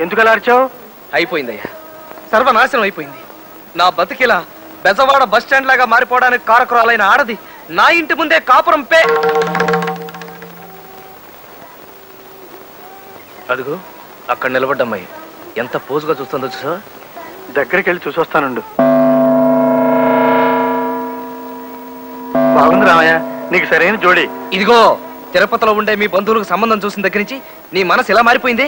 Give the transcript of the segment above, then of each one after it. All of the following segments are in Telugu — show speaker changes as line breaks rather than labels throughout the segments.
ఎందుకు అలా అరిచావు?
అయిపోయిందయ్యా, సర్వనాశనం అయిపోయింది. నా బతికిలా బెజవాడ బస్ స్టాండ్ లాగా మారిపోవడానికి కారకురాలైన ఆడది నా ఇంటి ముందే కాపురం పే. అడుగు అక్కడ నిలబడ్డమ్మాయి ఎంత పోజుగా చూస్తుందో చూసా.
దగ్గరికి వెళ్ళి చూసొస్తానుండు. బాగుంది రామయ్య, నీకు సరైన జోడి.
ఇదిగో తిరుపతిలో ఉండే మీ బంధువులకు సంబంధం చూసిన దగ్గర నుంచి నీ మనసు ఎలా మారిపోయింది?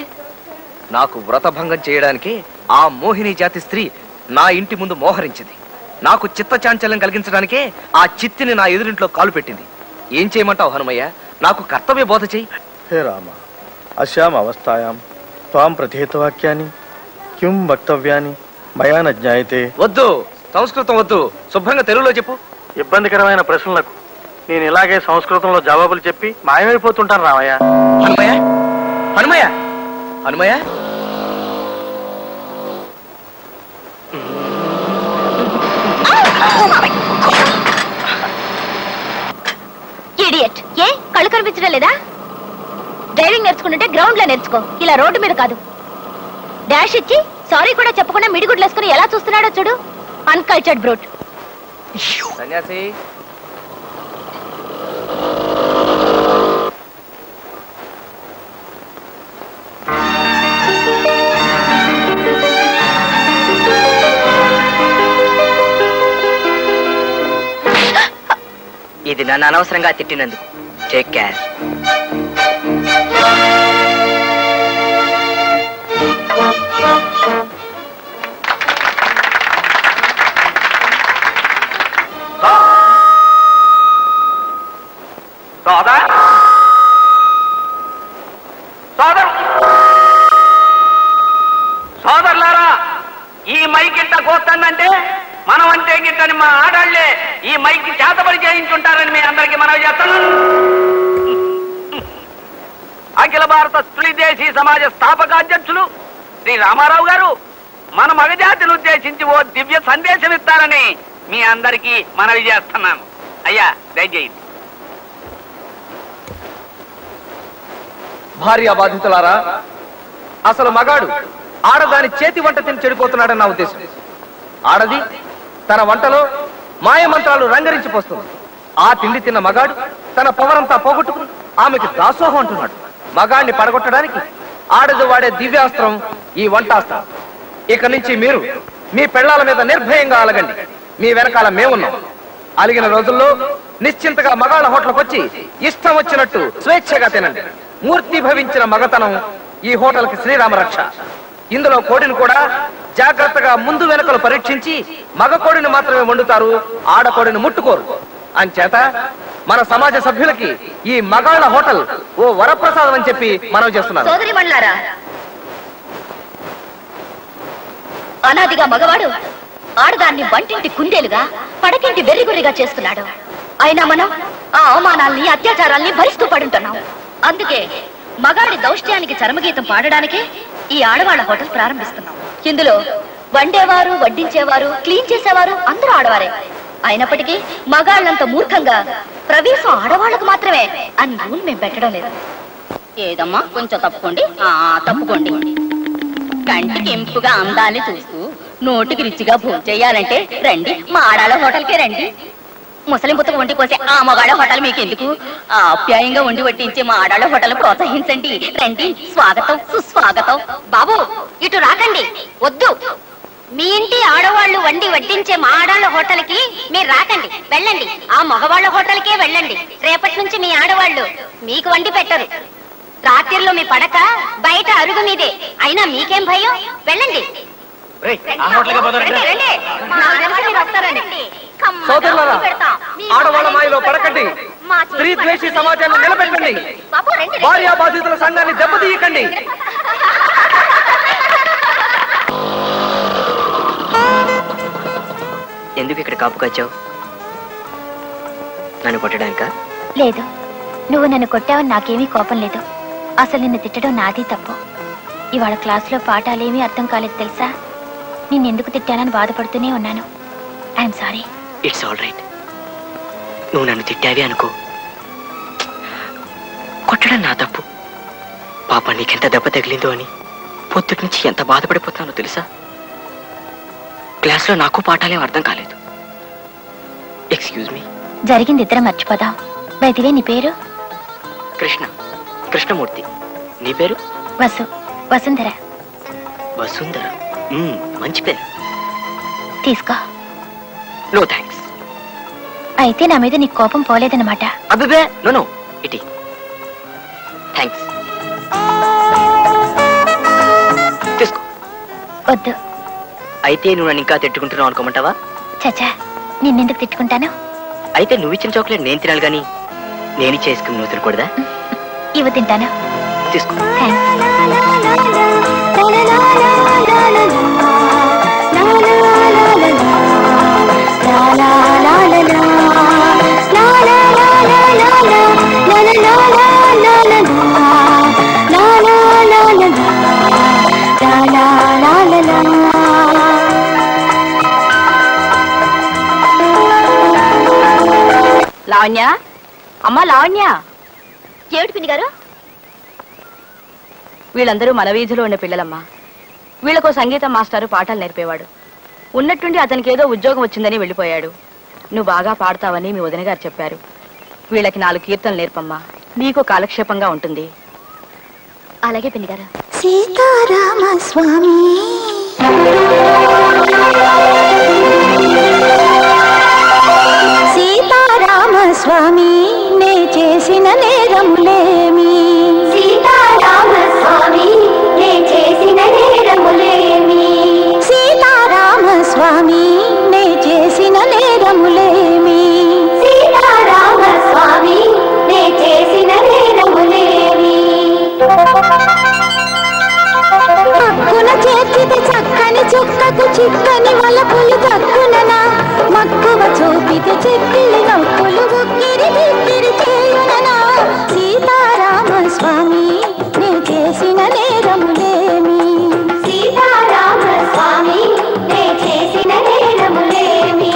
నాకు వ్రతభంగం చేయడానికి ఆ మోహిని జాతి స్త్రీ నా ఇంటి ముందు మోహరించింది. నాకు చిత్తచాంచల్యం కలిగించడానికే ఆ చిత్తిని నా ఎదురింట్లో కాలు పెట్టింది. ఏం చేయమంటావు హనుమయ్య? నాకు కర్తవ్య బోధ చెయ్యి.
హే రామ, అశ్యాం అవస్థాయాం త్వాం ప్రతిహితవాక్యాన్ని కిం వక్తవ్యాన్ని మయా న జ్ఞాయతే.
వద్దు, సంస్కృతం వద్దు, శుభ్రంగా తెలుగులో చెప్పు.
ఇబ్బందికరమైన ప్రశ్నలకు నేను ఇలాగే సంస్కృతంలో జవాబులు చెప్పి మాయమైపోతుంటాను రామయ్య.
హనుమయ్య, హనుమయ్య, హనుమయ్య.
ఇడియట్, ఏ కళ్ళు కనిపించడం లేదా? డ్రైవింగ్ నేర్చుకుంటుంటే గ్రౌండ్ లో నేర్చుకో, ఇలా రోడ్డు మీద కాదు. డాష్ ఇచ్చి సారీ కూడా చెప్పకుండా మిడిగుడ్లు వేసుకుని ఎలా చూస్తున్నాడో చూడు, అన్కల్చర్డ్ బ్రూట్.
సన్యాసి,
ఇది నన్ను అనవసరంగా తిట్టినందుకు టేక్ కేర్.
సోదరులారా, ఈ మైక్ ఇంత కోస్తుందంటే మనం అంటే గిట్టని మా ఆడాళ్లే ఈ మైక్ చేతబడి చేయించుంటారని మీ అందరికీ మనవి చేస్తాను. అఖిల భారత స్త్రీదేశీ సమాజ స్థాపకాధ్యక్షులు శ్రీ రామారావు గారు మన మగజాతిని ఉద్దేశించి ఓ దివ్య సందేశం ఇస్తారని మీ అందరికీ మనవి చేస్తున్నాను. అయ్యా దయచేయండి.
భార్య బాధితులారా, అసలు మగాడు ఆడదాని చేతి వంట తిని చెడిపోతున్నాడని నా ఉద్దేశం. ఆడది తన వంటలో మాయమంత్రాలు రంగరించిపోస్తుంది. ఆ తిండి తిన్న మగాడు తన పవరంతా పోగొట్టుకుని ఆమెకి దాసోహం అంటున్నాడు. మగాడిని పడగొట్టడానికి ఆడది వాడే దివ్యాస్త్రం ఈ వంటాస్త్రం. ఇక నుంచి మీరు మీ పెళ్లాల మీద నిర్భయంగా అలగండి. మీ వెనకాల మేమున్నాం. అలిగిన రోజుల్లో నిశ్చింతగా మగాళ్ళ హోటల్కి వచ్చి ఇష్టం వచ్చినట్టు స్వేచ్ఛగా తినండి. మూర్తి భవించిన మగతనం ఈ హోటల్కి శ్రీరామ రక్ష. ఇందులో కోడిని కూడా జాగ్రత్తగా ముందు వెనుకలు పరీక్షించి మగ కోడిని మాత్రమే వండుతారు, ఆడకోడిని ముట్టుకోరు. అంచేత మన సమాజ సభ్యులకి ఈ మగాళ్ళ హోటల్ ఓ వరప్రసాదం అని చెప్పి మనవి చేస్తున్నారు.
సోదరి మండలారా, అనాదిగా మగవాడు ఆడదాన్ని వంటింటి కుందేలుగా పడకింటి వెర్రిగుర్రిగా చేస్తున్నాడు. అయినా మనం ఆ అవమానాల్ని అత్యాచారాల్ని భరిస్తూ పడుంటున్నాం. అందుకే మగాడి దౌష్ట్యానికి చరమగీతం పాడడానికే ఈ ఆడవాళ్ల హోటల్ ప్రారంభిస్తున్నాం. ఇందులో వండేవారు, వడ్డించేవారు, క్లీన్ చేసేవారు అందరూ ఆడవారే. అయినప్పటికీ మగాళ్ళంత మూర్ఖంగా ప్రవేశం ఆడవాళ్లకు మాత్రమే అని రూల్ మేము పెట్టడం లేదు.
ఏదమ్మా కొంచెం తప్పుకోండి, తప్పుకోండి. కంటికి ఎంపుగా అందాన్ని చూస్తూ నోటికి రుచిగా భోంచేయాలంటే రండి, మా ఆడాళ్ళ హోటల్కే రండి. ముసలిం పుత్తకు వండి కోసే ఆ మగాళ్ళ హోటల్ మీకు ఎందుకు? ఆప్యాయంగా వండి వడ్డించే మా ఆడాళ్ళ హోటల్ ప్రోత్సహించండి. రండి, స్వాగతం సుస్వాగతం.
బాబు ఇటు రాకండి, వద్దు. మీ ఇంటి ఆడవాళ్లు వండి వడ్డించే మా ఆడవాళ్ళ హోటల్కి మీరు రాకండి, వెళ్ళండి. ఆ మగవాళ్ళ హోటల్కే వెళ్ళండి. రేపటి నుంచి మీ ఆడవాళ్లు మీకు వండి పెట్టరు. రాత్రిలో మీ పడక బయట అరుగు మీదే. అయినా మీకేం భయం? వెళ్ళండి.
సోదరులారా, ఆడవాళ్ళ మాయలో పడకండి. స్త్రీ ద్వేషి సమాజాన్ని నిలబెట్టండి. భార్యా బాధితుల సంఘాన్ని దెబ్బతీయకండి.
ఎందుకు ఇక్కడ కాపుకొచ్చావు? నన్ను కొట్టడానికా?
లేదు, నువ్వు నన్ను కొట్టావని నాకేమీ కోపం లేదు. అసలు నిన్ను తిట్టడం నాది తప్పు. ఇవాళ క్లాసులో పాఠాలేమీ అర్థం కాలేదు తెలుసా? నిన్నెందుకు తిట్టానని బాధపడుతూనే ఉన్నాను. I'm sorry.
It's all right. నువ్వు నన్ను తిట్టావి అనుకో, కొట్టడం నా తప్పు. పాప నీకెంత దెబ్బ తగిలిందో అని పొద్దుటి నుంచి ఎంత బాధపడిపోతున్నానో తెలుసా? క్లాస్లో నాకు పాఠాలేం అర్థం కాలేదు. Excuse me.
జరిగింది ఇద్దరం మర్చిపోదాం. బయటివే నీ పేరు?
కృష్ణమూర్తి. నీ పేరు?
వసుంధర.
వసుంధర, మంచి పేరు.
తీసుకో.
No thanks.
అయితే నా మీద నీకు కోపం పోలేదన్నమాట.
అబ్బే నో ఇటీ. థ్యాంక్స్. తీసుకో.
వద్దు.
అయితే నువ్వు నన్ను ఇంకా తిట్టుకుంటున్నావు అనుకోమంటావా?
చచ్చా, నిన్నెందుకు తిట్టుకుంటాను?
అయితే నువ్వు ఇచ్చిన చాక్లెట్ నేను తినాలి కానీ నేను చేసుకుని నువ్వు తినకూడదా?
ఇవ్వ తింటాను.
తీసుకో.
లావణ్య, అమ్మా లావణ్య.
ఏమిటి పిన్ని గారు?
వీళ్ళందరూ మన వీధిలో ఉన్న పిల్లలమ్మా. వీళ్ళకో సంగీతం మాస్టారు పాఠాలు నేర్పేవాడు. ఉన్నట్టుండి అతనికి ఏదో ఉద్యోగం వచ్చిందని వెళ్ళిపోయాడు. నువ్వు బాగా పాడతావని మీ వదిన గారు చెప్పారు. వీళ్ళకి 4 కీర్తనలు నేర్పమ్మా, నీకు కాలక్షేపంగా ఉంటుంది.
అలాగే పిన్ని గారు.
సీతారామ స్వామి సీతారామ స్వామి నే చేసిన నేరములేమి. సీతారామ స్వామి నే చేసిన నేరములేమి. సీతారామ స్వామి నే చేసిన నేరములేమి. సీతారామ స్వామి నే చేసిన నేరములేమి. హక్కున చేర్చితే చక్కని చుక్కకు చిక్కని వలపులు దక్కుననా. మక్కువ చూపితే చెక్కిలి నొప్పులు ఉక్కిరి బిక్కిరి చేయుననా. సీతారామ స్వామి నే చేసిన నేరములేమి. సీతారామ స్వామి నే చేసిన నేరములేమి.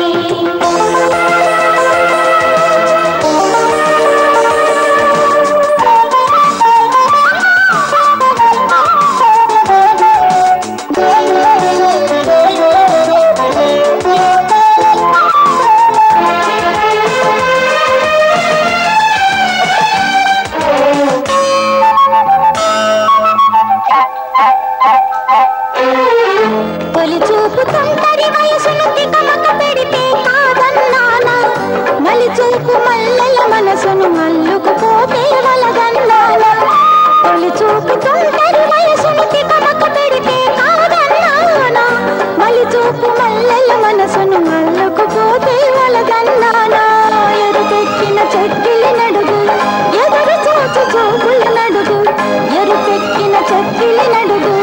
తొలి చూపు తొందరి వయసును తికమక పెడితే కాదన్నానా. మలి చూపు మల్లెల మనసును మల్లుకుపోతే వలదన్నానా. తొలి చూపు తొందరి వయసును తికమక పెడితే కాదన్నానా. మలి చూపు మల్లెల మనసును మల్లుకుపోతే వలదన్నానా. ఎరుపెక్కిన చెక్కిలి నడుగు ఎదురు చూచు చూపుల నడుగు. ఎరుపెక్కిన చెక్కిలి నడుగు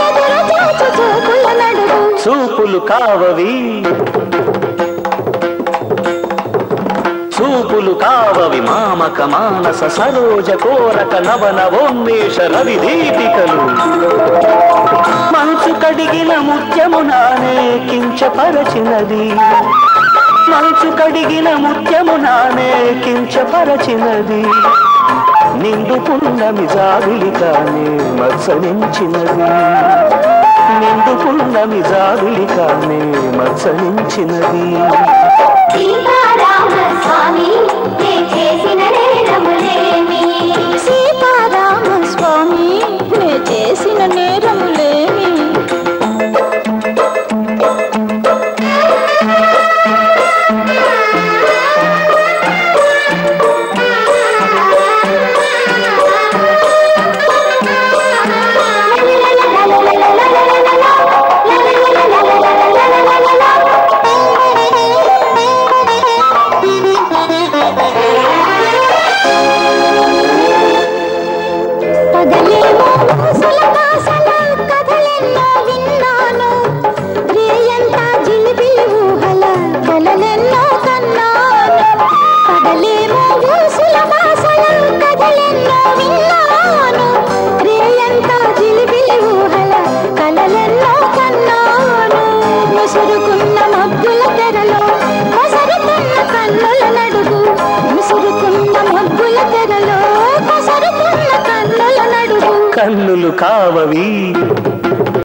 ఎదురు చూచు చూపుల నడుగు.
చూపులు కావవి చూపులు కావవి మామక మానస సరోజ కోరక నవనవోన్మేష రవి దీపికలు. మంచు కడిగిన ముత్యమునానే కించపరచినది. మంచు కడిగిన ముత్యమునానే కించపరచినది. నిండు పున్నమి జాబిలి కానే మత్సరించినది. నిండు పున్నమి జాబిలి కానే మత్సరించినది.
సీతారామ స్వామి నే చేసిన నేరములేమి.